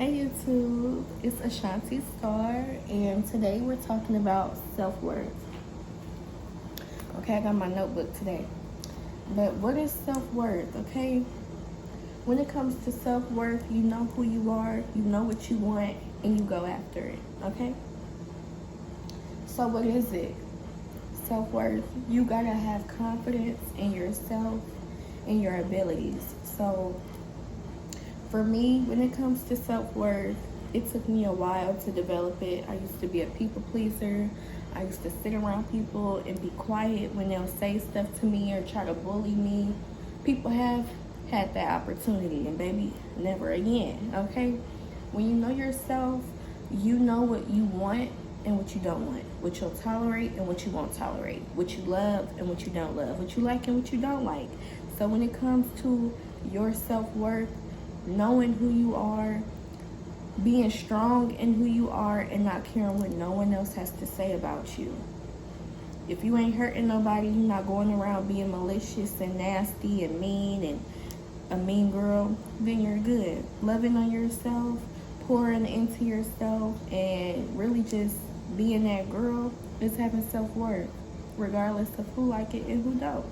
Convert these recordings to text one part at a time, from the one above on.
Hey YouTube, it's Ashanti Star, and today we're talking about self-worth. Okay, I got my notebook today. But what is self-worth, okay? When it comes to self-worth, you know who you are, you know what you want, and you go after it, okay? So what is it? Self-worth, you gotta have confidence in yourself and your abilities. So for me, when it comes to self-worth, it took me a while to develop it. I used to be a people pleaser. I used to sit around people and be quiet when they'll say stuff to me or try to bully me. People have had that opportunity, and baby, never again, okay? When you know yourself, you know what you want and what you don't want, what you'll tolerate and what you won't tolerate, what you love and what you don't love, what you like and what you don't like. So when it comes to your self-worth, knowing who you are, being strong in who you are, and not caring what no one else has to say about you. If you ain't hurting nobody, you're not going around being malicious and nasty and mean and a mean girl, then you're good. Loving on yourself, pouring into yourself, and really just being that girl is having self-worth, regardless of who like it and who don't.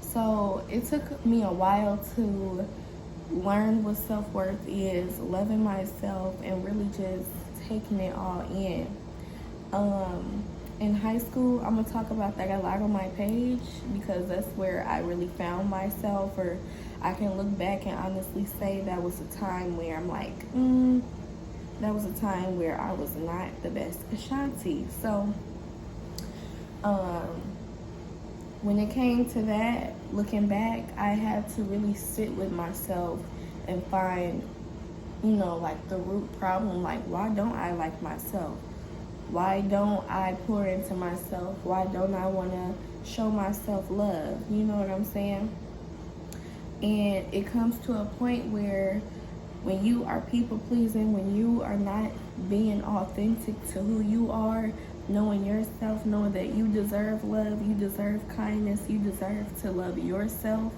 So it took me a while to learn what self-worth is, loving myself, and really just taking it all in. In high school, I'm gonna talk about that a lot on my page because that's where I really found myself, or I can look back and honestly say that was a time where I'm like, that was a time where I was not the best Ashanti. So when it came to that, looking back, I had to really sit with myself and find, like the root problem. Like, why don't I like myself? Why don't I pour into myself? Why don't I want to show myself love? You know what I'm saying? And it comes to a point where when you are people pleasing, when you are not being authentic to who you are, knowing yourself, knowing that you deserve love, you deserve kindness, you deserve to love yourself,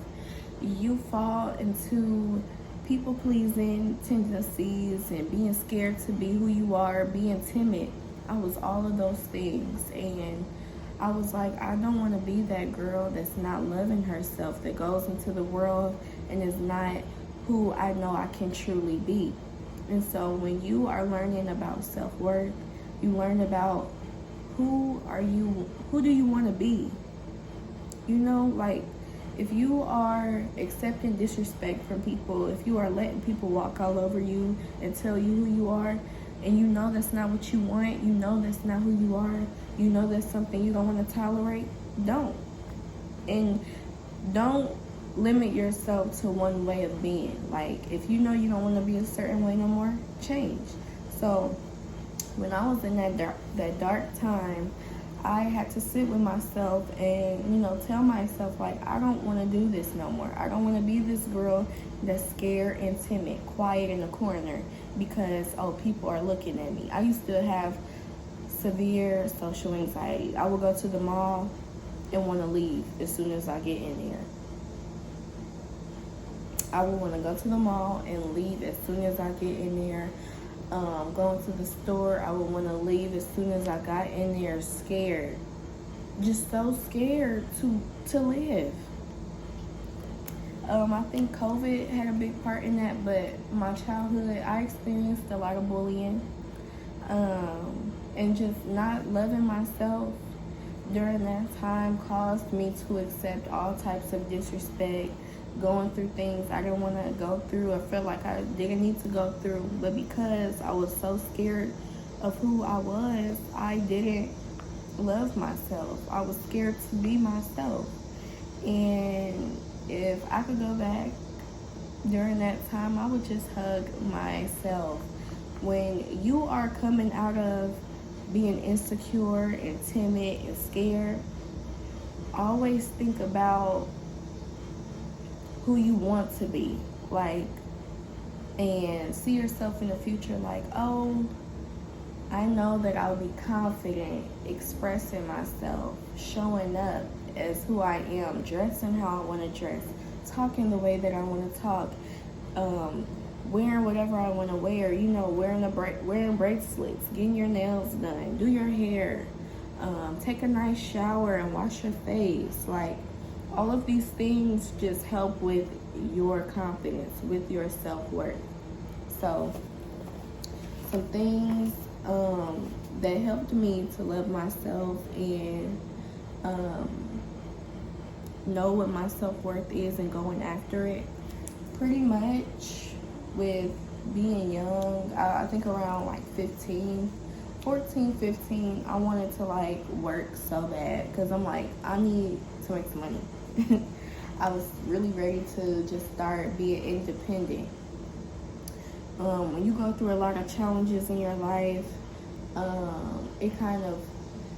you fall into people pleasing tendencies and being scared to be who you are, being timid. I was all of those things, and I was like, I don't want to be that girl that's not loving herself, that goes into the world and is not who I know I can truly be. And so when you are learning about self-worth, you learn about who do you want to be? Like if you are accepting disrespect from people, if you are letting people walk all over you and tell you who you are, and you know that's not what you want, you know that's not who you are, you know that's something you don't want to tolerate, don't. And don't limit yourself to one way of being. Like, if you know you don't want to be a certain way no more, change. So when I was in that dark time, I had to sit with myself and, tell myself, like, I don't want to do this no more. I don't want to be this girl that's scared and timid, quiet in the corner because, people are looking at me. I used to have severe social anxiety. I would go to the mall and want to leave as soon as I get in there. I would want to go to the mall and leave as soon as I get in there. Going to the store, I would want to leave as soon as I got in there, scared. Just so scared to live. I think COVID had a big part in that, but my childhood, I experienced a lot of bullying. And just not loving myself during that time caused me to accept all types of disrespect, going through things I didn't want to go through. I felt like I didn't need to go through, but because I was so scared of who I was, I didn't love myself. I was scared to be myself. And if I could go back during that time, I would just hug myself. When you are coming out of being insecure and timid and scared, always think about who you want to be, and see yourself in the future like, I know that I'll be confident expressing myself, showing up as who I am, dressing how I want to dress, talking the way that I want to talk, wearing whatever I want to wear, wearing bracelets, getting your nails done, do your hair, take a nice shower and wash your face. Like, all of these things just help with your confidence, with your self-worth. So, some things that helped me to love myself and know what my self-worth is and going after it. Pretty much with being young, I think around like 14, 15, I wanted to like work so bad because I'm like, I need to make some money. I was really ready to just start being independent. When you go through a lot of challenges in your life, it kind of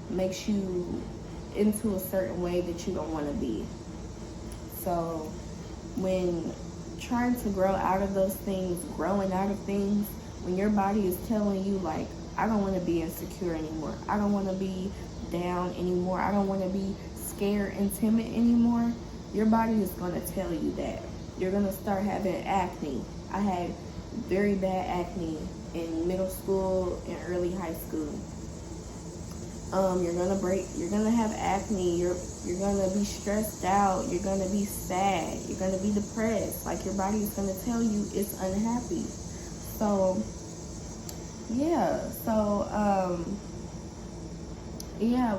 makes you into a certain way that you don't want to be. So when trying to grow out of those things, growing out of things, when your body is telling you like, I don't want to be insecure anymore, I don't want to be down anymore, I don't want to be scared and timid anymore, your body is going to tell you that. You're going to start having acne. I had very bad acne in middle school and early high school. You're gonna have acne, you're gonna be stressed out, you're gonna be sad, you're gonna be depressed. Like, your body is gonna tell you it's unhappy. So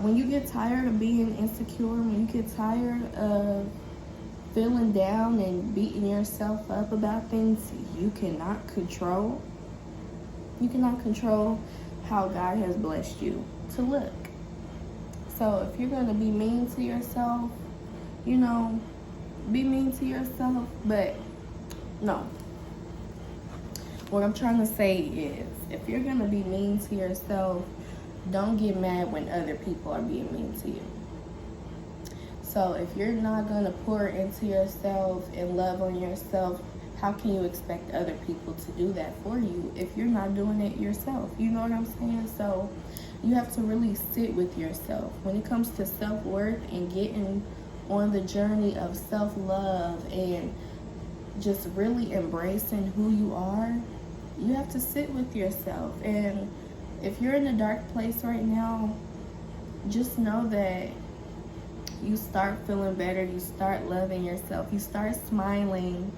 when you get tired of being insecure, when you get tired of feeling down and beating yourself up about things you cannot control how God has blessed you to look. So if you're going to be mean to yourself, be mean to yourself, but no. What I'm trying to say is, if you're going to be mean to yourself, don't get mad when other people are being mean to you. So if you're not going to pour into yourself and love on yourself, how can you expect other people to do that for you if you're not doing it yourself? You know what I'm saying? So you have to really sit with yourself. When it comes to self-worth and getting on the journey of self-love and just really embracing who you are, you have to sit with yourself. And if you're in a dark place right now, just know that you start feeling better, you start loving yourself, you start smiling,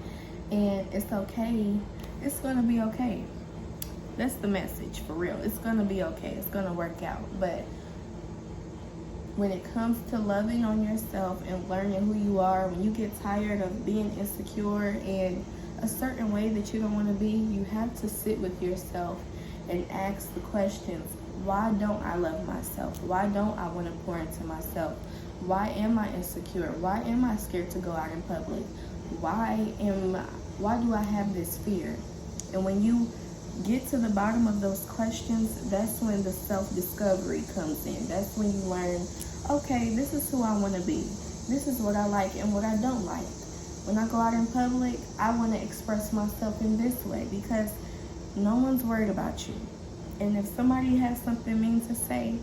and it's okay. It's gonna be okay. That's the message, for real. It's gonna be okay. It's gonna work out. But when it comes to loving on yourself and learning who you are, when you get tired of being insecure and a certain way that you don't want to be, you have to sit with yourself and ask the questions. Why don't I love myself? Why don't I want to pour into myself? Why am I insecure? Why am I scared to go out in public? Why do I have this fear? And when you get to the bottom of those questions, that's when the self-discovery comes in. That's when you learn, okay, this is who I want to be. This is what I like and what I don't like. When I go out in public, I want to express myself in this way because no one's worried about you. And if somebody has something mean to say,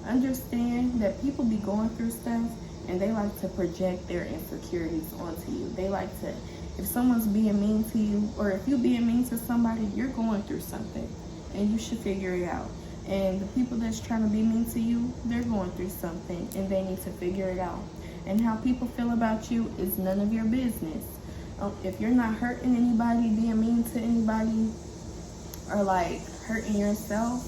understand that people be going through stuff and they like to project their insecurities onto you. They like to, if someone's being mean to you, or if you're being mean to somebody, you're going through something and you should figure it out. And the people that's trying to be mean to you, they're going through something and they need to figure it out. And how people feel about you is none of your business. If you're not hurting anybody, being mean to anybody, or like hurting yourself,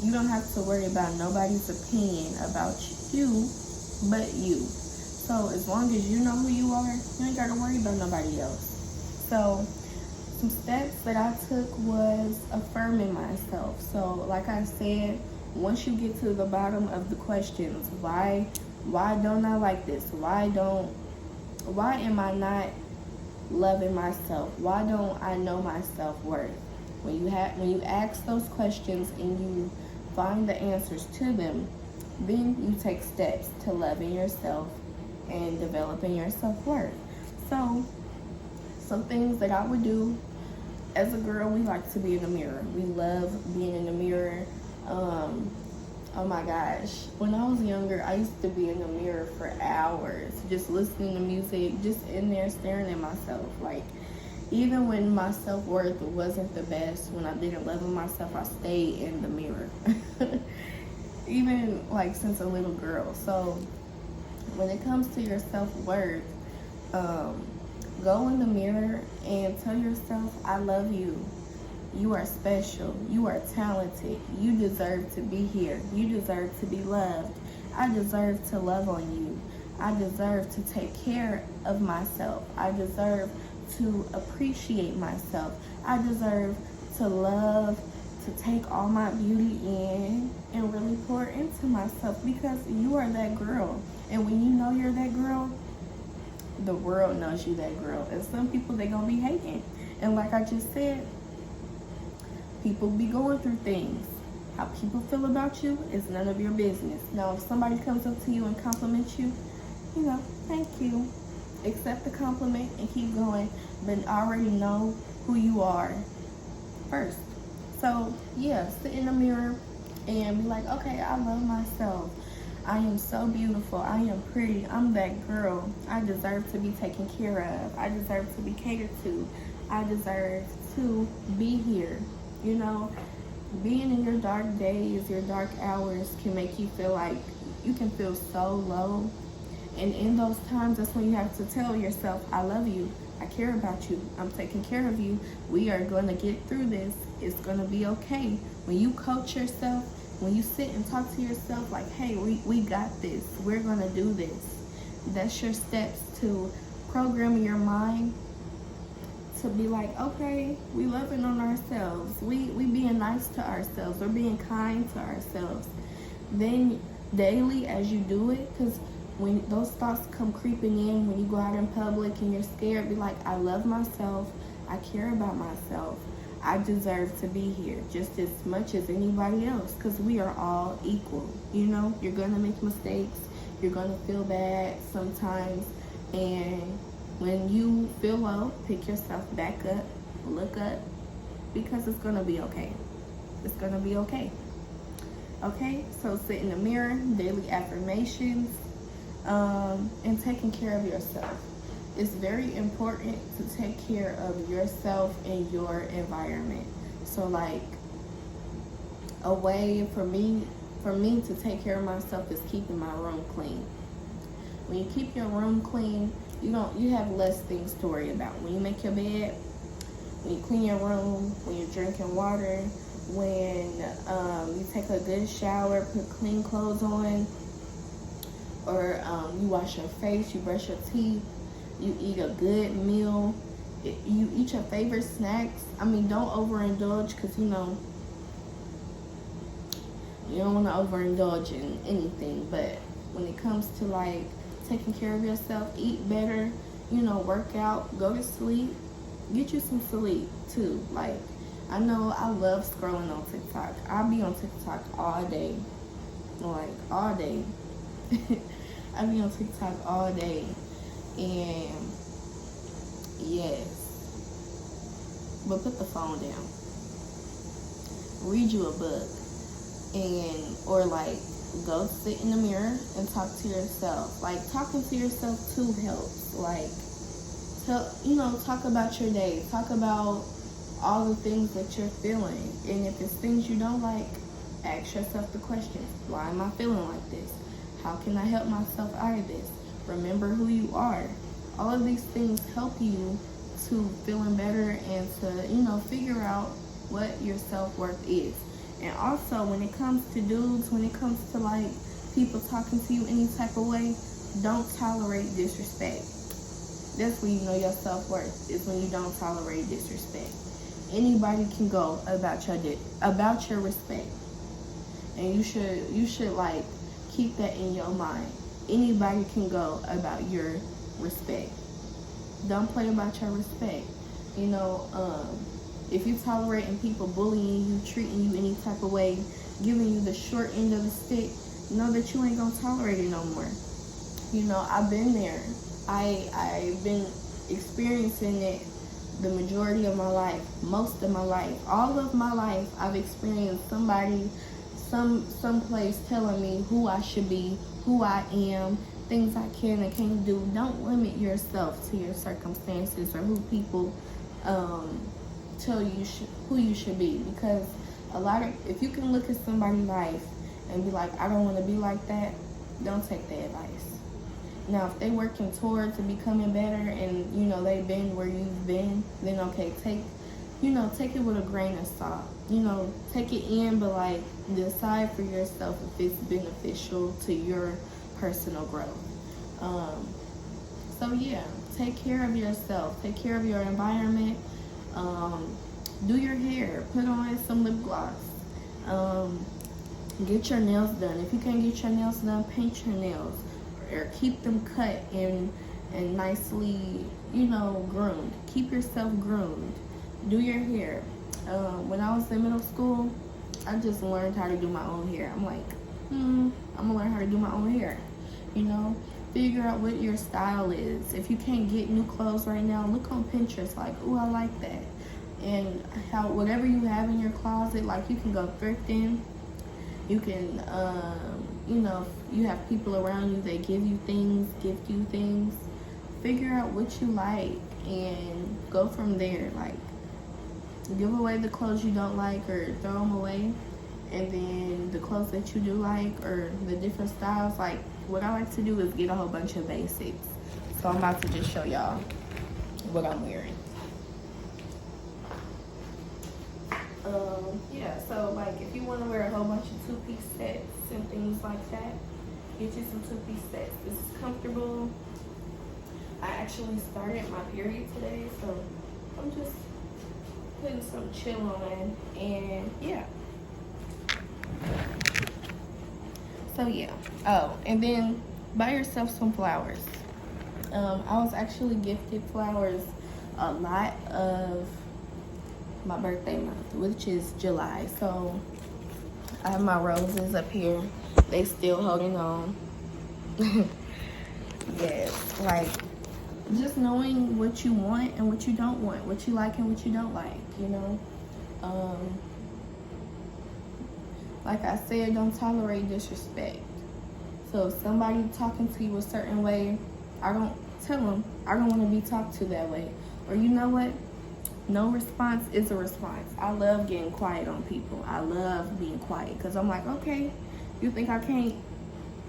you don't have to worry about nobody's opinion about you but you. So as long as you know who you are, you ain't got to worry about nobody else. So some steps that I took was affirming myself. So like I said, once you get to the bottom of the questions, why don't I like this? Why am I not loving myself? Why don't I know my self-worth? When you ask those questions and you find the answers to them, then you take steps to loving yourself and developing your self-worth. So some things that I would do, as a girl, we like to be in the mirror. We love being in the mirror. Oh my gosh, when I was younger, I used to be in the mirror for hours, just listening to music, just in there staring at myself. Like, Even when my self-worth wasn't the best, when I didn't love myself, I stayed in the mirror. Even like since a little girl. So when it comes to your self-worth, go in the mirror and tell yourself, I love you. You are special. You are talented. You deserve to be here. You deserve to be loved. I deserve to love on you. I deserve to take care of myself. I deserve to appreciate myself. I deserve to love, to take all my beauty in and really pour into myself, because you are that girl. And when you know you're that girl, the world knows you that girl. And some people, they gonna be hating. And like I just said, people be going through things. How people feel about you is none of your business. Now, if somebody comes up to you and compliments you, thank you. Accept the compliment and keep going. But already know who you are first. So, yeah, sit in the mirror and be like, okay, I love myself. I am so beautiful. I am pretty. I'm that girl. I deserve to be taken care of. I deserve to be catered to. I deserve to be here. Being in your dark days, your dark hours can make you feel like you can feel so low. And in those times, that's when you have to tell yourself, I love you. I care about you. I'm taking care of you. We are going to get through this. It's going to be okay. When you coach yourself, when you sit and talk to yourself like, hey, we got this. We're going to do this. That's your steps to programming your mind to be like, okay, we loving on ourselves. We being nice to ourselves. We're being kind to ourselves. Then daily as you do it, because when those thoughts come creeping in, when you go out in public and you're scared, be like, I love myself. I care about myself. I deserve to be here just as much as anybody else, because we are all equal. You're going to make mistakes. You're going to feel bad sometimes. And when you feel low, pick yourself back up, look up, because it's going to be okay. It's going to be okay. Okay? So sit in the mirror, daily affirmations, and taking care of yourself. It's very important to take care of yourself and your environment. So like a way for me to take care of myself is keeping my room clean. When you keep your room clean, you have less things to worry about. When you make your bed, when you clean your room, when you're drinking water, when you take a good shower, put clean clothes on, or you wash your face, you brush your teeth, you eat a good meal, you eat your favorite snacks. Don't overindulge, because you don't want to overindulge in anything. But when it comes to like taking care of yourself, eat better, work out, go to sleep, get you some sleep too. Like, I know I love scrolling on TikTok. I'll be on TikTok all day, like all day. I be on TikTok all day, and yes, but put the phone down. Read you a book, or like go sit in the mirror and talk to yourself. Like, talking to yourself too helps. Like, talk about your day. Talk about all the things that you're feeling, and if it's things you don't like, ask yourself the question: why am I feeling like this? How can I help myself out of this? Remember who you are. All of these things help you to feeling better and to, figure out what your self-worth is. And also, when it comes to dudes, when it comes to like people talking to you any type of way, don't tolerate disrespect. That's when you know your self-worth, is when you don't tolerate disrespect. Anybody can go about your respect. And you should like keep that in your mind. Anybody can go about your respect. Don't play about your respect. If you tolerating people bullying you, treating you any type of way, giving you the short end of the stick, know that you ain't gonna tolerate it no more. I've been there. I've been experiencing it the majority of my life, most of my life, all of my life. I've experienced somebody, some place telling me who I should be, who I am, things I can and can't do. Don't limit yourself to your circumstances or who um, tell you who you should be. Because if you can look at somebody's life and be like, I don't want to be like that, don't take the advice. Now, if they working towards becoming better and, you know, they've been where you've been, then okay, take it with a grain of salt. You know, take it in, but like decide for yourself if it's beneficial to your personal growth. So yeah, take care of yourself. Take care of your environment. Do your hair. Put on some lip gloss. Get your nails done. If you can't get your nails done, paint your nails. Or keep them cut and nicely, you know, groomed. Keep yourself groomed. Do your hair. When I was in middle school, I just learned how to do my own hair. I'm like, I'm gonna learn how to do my own hair. You know, figure out what your style is. If you can't get new clothes right now, look on Pinterest. Like, ooh, I like that. And how whatever you have in your closet, like you can go thrifting. You can, you know, if you have people around you that give you things, gift you things, figure out what you like and go from there. Like, give away the clothes you don't like or throw them away. And then the clothes that you do like or the different styles, like what I like to do is get a whole bunch of basics. So I'm about to just show y'all what I'm wearing. Yeah, so like if you want to wear a whole bunch of two-piece sets and things like that, get you some two-piece sets. This is comfortable. I actually started my period today, so I'm just putting some chill on, and yeah. So yeah. Oh, and then buy yourself some flowers. I was actually gifted flowers a lot of my birthday month, which is July. So I have my roses up here. They still holding on. Yes, like just knowing what you want and what you don't want, what you like and what you don't like, you know. Like I said, don't tolerate disrespect. So if somebody talking to you a certain way, I don't tell them I don't want to be talked to that way. Or you know what? No response is a response. I love getting quiet on people. I love being quiet because I'm like, okay, you think I can't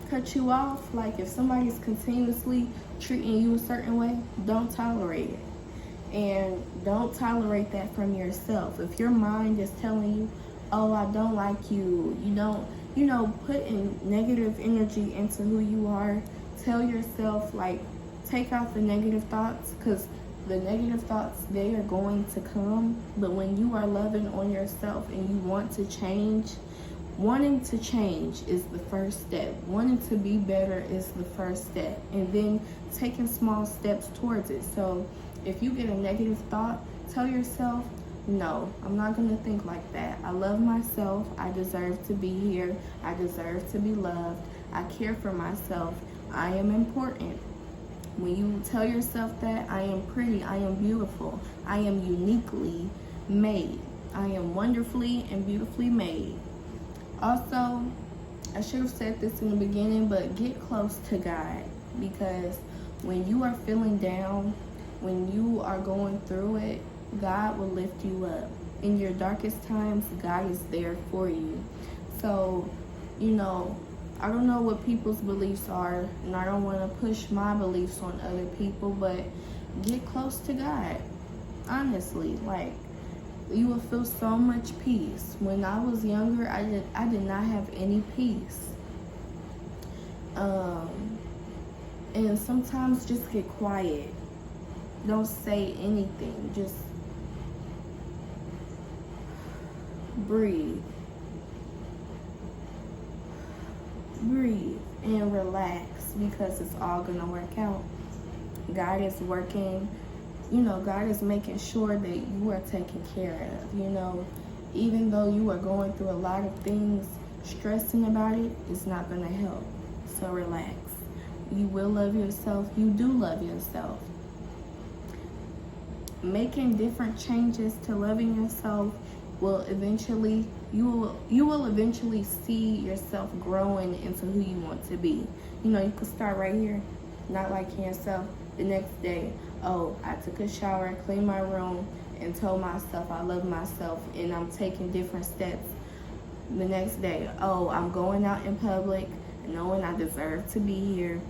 cut you off? Like if somebody's continuously treating you a certain way, don't tolerate it. And don't tolerate that from yourself. If your mind is telling you, oh, I don't like you, you don't, you know, put in negative energy into who you are, tell yourself, like, take out the negative thoughts, because the negative thoughts, they are going to come. But when you are loving on yourself and you want to change, wanting to change is the first step. Wanting to be better is the first step. And then taking small steps towards it. So if you get a negative thought, tell yourself, no, I'm not going to think like that. I love myself. I deserve to be here. I deserve to be loved. I care for myself. I am important. When you tell yourself that, I am pretty, I am beautiful, I am uniquely made, I am wonderfully and beautifully made. Also, I should have said this in the beginning, but get close to God, because when you are feeling down, when you are going through it, God will lift you up. In your darkest times, God is there for you. So, you know, I don't know what people's beliefs are, and I don't want to push my beliefs on other people, but get close to God. Honestly, like, you will feel so much peace. When I was younger, I did not have any peace. And sometimes just get quiet. Don't say anything. Just breathe. Breathe and relax, because it's all gonna work out. God is working, you know, God is making sure that you are taken care of. You know, even though you are going through a lot of things, stressing about it is not gonna help. So relax. You will love yourself. You do love yourself. Making different changes to loving yourself will eventually, you will eventually see yourself growing into who you want to be. You know, you could start right here, not liking yourself. The next day, oh, I took a shower, cleaned my room, and told myself I love myself, and I'm taking different steps the next day. Oh, I'm going out in public knowing I deserve to be here,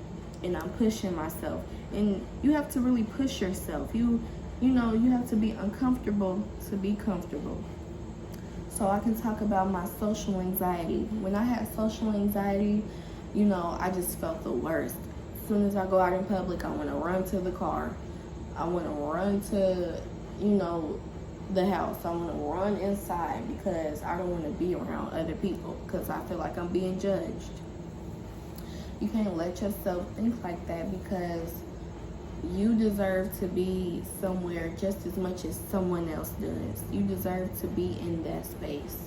and I'm pushing myself. And you have to really push yourself. You have to be uncomfortable to be comfortable. So I can talk about my social anxiety. When I had social anxiety, I just felt the worst. As soon as I go out in public, I want to run to the car. I want to run to, the house. I want to run inside because I don't want to be around other people because I feel like I'm being judged. You can't let yourself think like that because you deserve to be somewhere just as much as someone else does. You deserve to be in that space.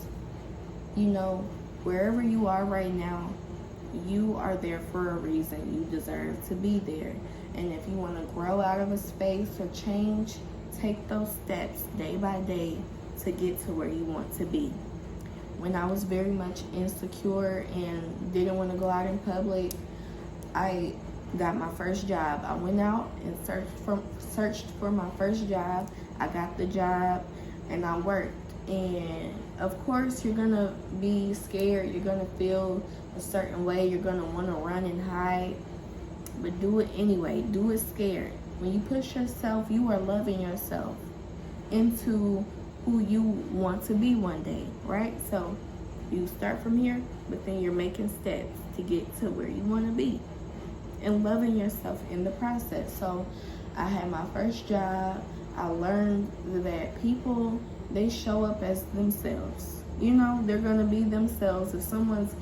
Wherever you are right now, you are there for a reason. You deserve to be there. And if you want to grow out of a space or change, take those steps day by day to get to where you want to be. When I was very much insecure and didn't want to go out in public, I got my first job. I went out and searched for my first job. I got the job and I worked. And of course, you're going to be scared. You're going to feel a certain way. You're going to want to run and hide. But do it anyway. Do it scared. When you push yourself, you are loving yourself into who you want to be one day, right? So you start from here, but then you're making steps to get to where you want to be and loving yourself in the process. So I had my first job. I learned that people, they show up as themselves. They're going to be themselves. If someone's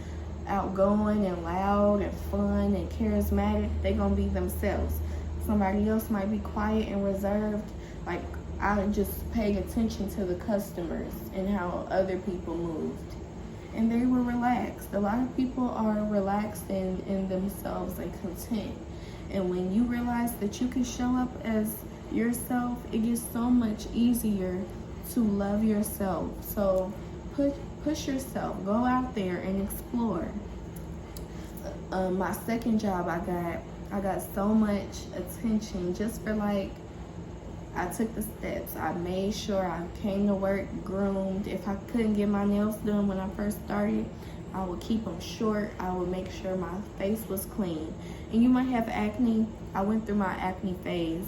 outgoing and loud and fun and charismatic, they're going to be themselves. Somebody else might be quiet and reserved. Like, I just paid attention to the customers and how other people moved. And they were relaxed. A lot of people are relaxed in themselves and content. And when you realize that you can show up as yourself, it gets so much easier to love yourself. So push yourself. Go out there and explore. My second job I got so much attention just for I took the steps. I made sure I came to work groomed. If I couldn't get my nails done when I first started, I would keep them short. I would make sure my face was clean. And you might have acne. I went through my acne phase.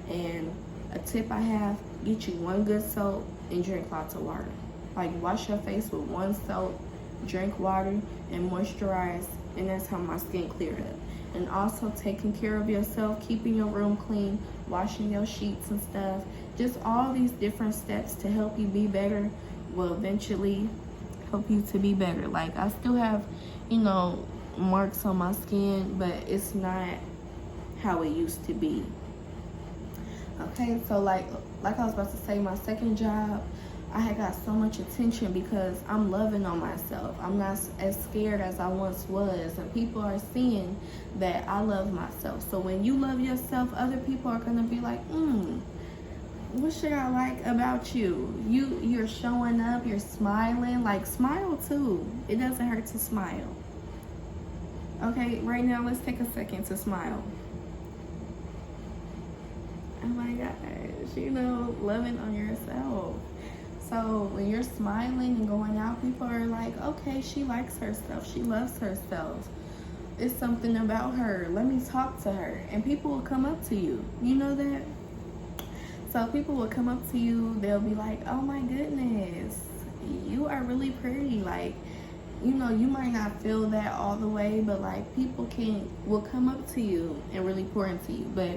And a tip I have, get you one good soap and drink lots of water. Wash your face with one soap, drink water, and moisturize. And that's how my skin cleared up. And also taking care of yourself, keeping your room clean, washing your sheets and stuff. Just all these different steps to help you be better will eventually help you to be better. I still have, marks on my skin, but it's not how it used to be. Okay, so like I was about to say, my second job, I had got so much attention because I'm loving on myself. I'm not as scared as I once was. And people are seeing that I love myself. So when you love yourself, other people are going to be like, what should I like about you? You're showing up, you're smiling. Smile too. It doesn't hurt to smile. Okay, right now let's take a second to smile. Oh my gosh, loving on yourself. So when you're smiling and going out, people are like, okay, she likes herself. She loves herself. It's something about her. Let me talk to her. And people will come up to you. You know that? So people will come up to you. They'll be like, oh my goodness, you are really pretty. You might not feel that all the way, but people will come up to you and really pour into you. But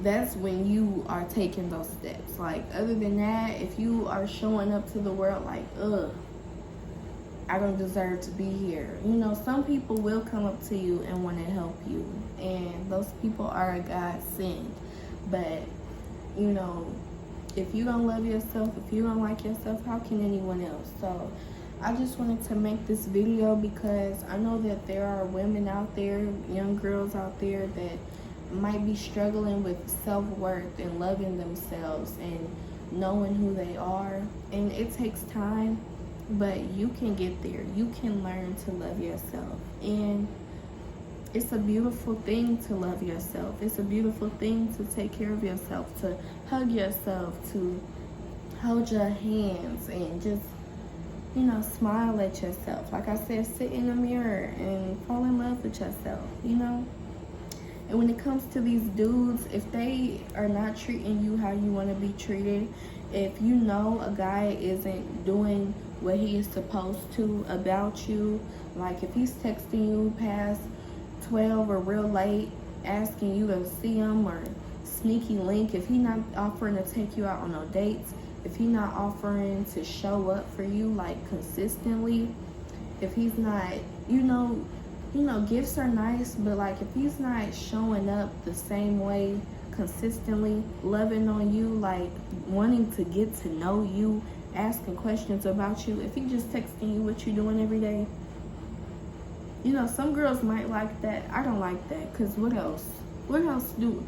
that's when you are taking those steps. Other than that, if you are showing up to the world I don't deserve to be here. Some people will come up to you and want to help you. And those people are a godsend. But, if you don't love yourself, if you don't like yourself, how can anyone else? So I just wanted to make this video because I know that there are women out there, young girls out there that might be struggling with self-worth and loving themselves and knowing who they are. And it takes time, but you can get there. You can learn to love yourself. And It's a beautiful thing to love yourself. It's a beautiful thing to take care of yourself, to hug yourself, to hold your hands and just, smile at yourself. Like I said, sit in the mirror and fall in love with yourself. And when it comes to these dudes, if they are not treating you how you want to be treated, if you know a guy isn't doing what he is supposed to about you, like if he's texting you past 12 or real late, asking you to see him, or sneaky link, if he not offering to take you out on no dates, if he not offering to show up for you like consistently, if he's not, gifts are nice, but like if he's not showing up the same way consistently, loving on you, like wanting to get to know you, asking questions about you, if he just texting you what you're doing every day, some girls might like that. I don't like that, because what else do?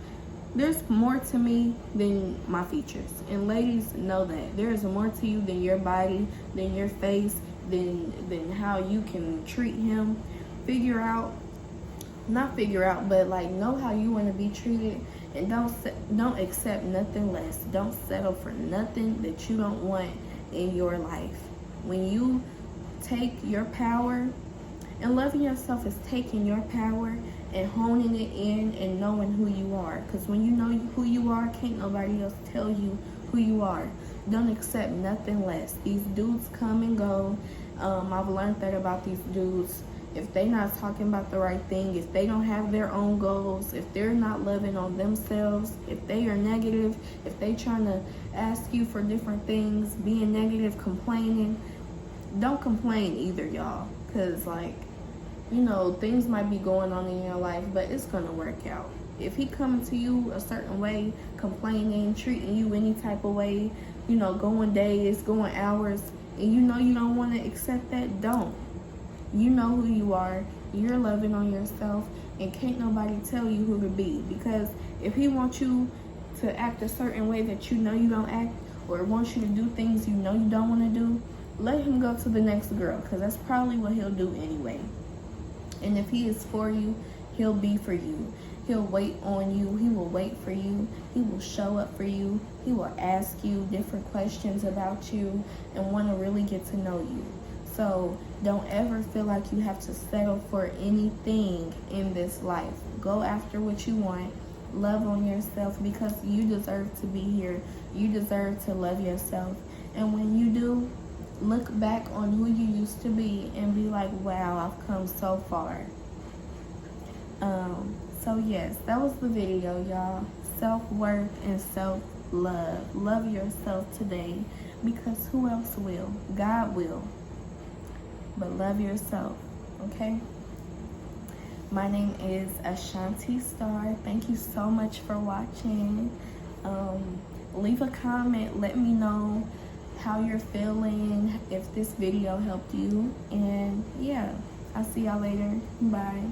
There's more to me than my features. And ladies, know that. There is more to you than your body, than your face, than how you can treat him. But like know how you want to be treated, and don't accept nothing less. Don't settle for nothing that you don't want in your life. When you take your power, and loving yourself is taking your power and honing it in and knowing who you are. Because when you know who you are, can't nobody else tell you who you are. Don't accept nothing less. These dudes come and go. I've learned that about these dudes. If they not talking about the right thing, if they don't have their own goals, if they're not loving on themselves, if they are negative, if they trying to ask you for different things, being negative, complaining, don't complain either, y'all. Because things might be going on in your life, but it's gonna work out. If he coming to you a certain way, complaining, treating you any type of way, going days, going hours, and you don't want to accept that, don't. You know who you are. You're loving on yourself, and can't nobody tell you who to be. Because if he wants you to act a certain way that you don't act, or wants you to do things you don't want to do, let him go to the next girl, because that's probably what he'll do anyway. And if he is for you, he'll be for you. He'll wait on you. He will wait for you. He will show up for you. He will ask you different questions about you and want to really get to know you. So don't ever feel like you have to settle for anything in this life. Go after what you want. Love on yourself, because you deserve to be here. You deserve to love yourself. And when you do, look back on who you used to be and be like, wow, I've come so far. So yes, that was the video, y'all. Self-worth and self-love. Love yourself today, because who else will? God will. But love yourself, okay? My name is Ashanti Star. Thank you so much for watching. Leave a comment. Let me know how you're feeling, if this video helped you. And yeah, I'll see y'all later. Bye.